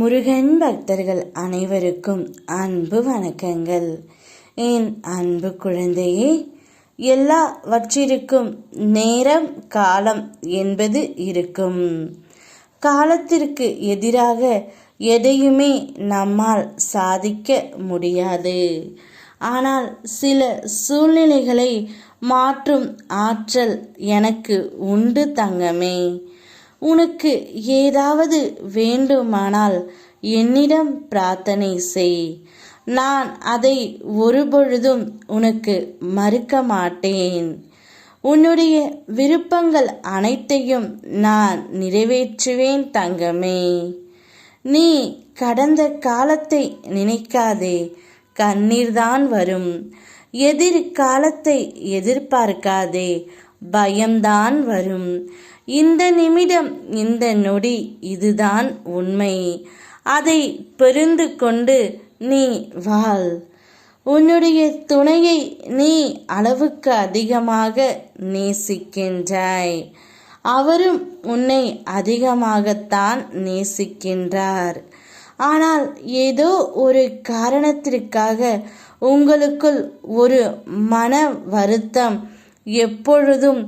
முருகன் பக்தர்கள் அனைவருக்கும் அன்பு வணக்கங்கள். என் அன்பு குழந்தையே, எல்லாவற்றிற்கும் நேரம் காலம் என்பது இருக்கும். காலத்திற்கு எதிராக எதையுமே நம்மால் சாதிக்க முடியாது. ஆனால் சில சூழ்நிலைகளை மாற்றும் ஆற்றல் எனக்கு உண்டு தங்கமே. உனக்கு ஏதாவது வேண்டுமானால் என்னிடம் பிரார்த்தனை செய். நான் அதை ஒருபொழுதும் உனக்கு மறுக்க மாட்டேன். உன்னுடைய விருப்பங்கள் அனைத்தையும் நான் நிறைவேற்றுவேன் தங்கமே. நீ கடந்த காலத்தை நினைக்காதே, கண்ணீர்தான் வரும். எதிர்காலத்தை எதிர்பார்க்காதே, பயம்தான் வரும். இந்த நிமிடம், இந்த நொடி, இதுதான் உண்மை. அதை புரிந்து கொண்டு நீ வாழ். உன்னுடைய துணையை நீ அளவுக்கு அதிகமாக நேசிக்கின்றாய். அவரும் உன்னை அதிகமாகத்தான் நேசிக்கின்றார். ஆனால் ஏதோ ஒரு காரணத்திற்காக உங்களுக்குள் ஒரு மன வருத்தம் எப்பொழுதும்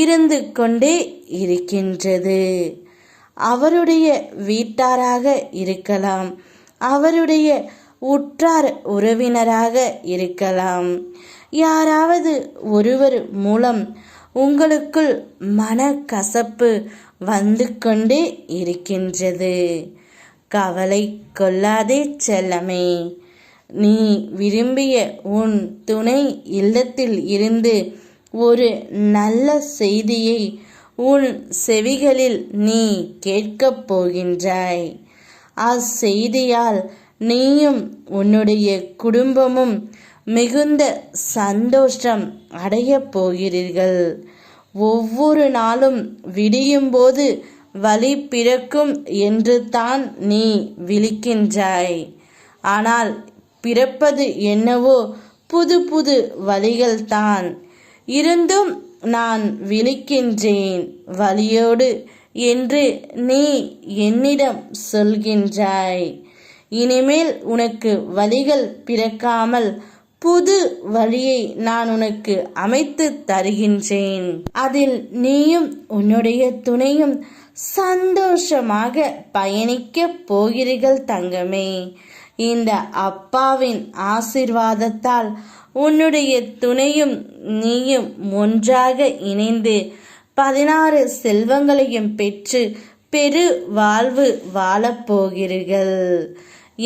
இருந்து கொண்டே இருக்கின்றது. அவருடைய வீட்டாராக இருக்கலாம், அவருடைய உற்றார் உறவினராக இருக்கலாம். யாராவது ஒருவர் மூலம் உங்களுக்குள் மனக்கசப்பு வந்து கொண்டே இருக்கின்றது. கவலை கொள்ளாதே செல்லமே. நீ விரும்பிய உன் துணை இல்லத்தில் இருந்து ஒரு நல்ல செய்தியை உன் செவிகளில் நீ கேட்கப் போகின்றாய். அச்செய்தியால் நீயும் உன்னுடைய குடும்பமும் மிகுந்த சந்தோஷம் அடையப் போகிறீர்கள். ஒவ்வொரு நாளும் விடியும் போது வழி பிறக்கும் என்று தான் நீ விழிக்கின்றாய். ஆனால் பிறப்பது என்னவோ புது புது வழிகள்தான். இருந்தும் நான் விழிக்கின்றேன் வழியோடு என்று நீ என்னிடம் சொல்கின்றாய். இனிமேல் உனக்கு வழிகள் பிறக்காமல் புது வழியை நான் உனக்கு அமைத்து தருகின்றேன். அதில் நீயும் உன்னுடைய துணையும் சந்தோஷமாக பயணிக்கப் போகிறீர்கள் தங்கமே. இந்த அப்பாவின் ஆசீர்வாதத்தால் உன்னுடைய துணையும் நீயும் ஒன்றாக இணைந்து 16 செல்வங்களையும் பெற்று பெரு வாழ்வு வாழப்போகிறீர்கள்.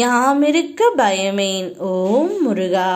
யாமிருக்க பயமேன். ஓம் முருகா.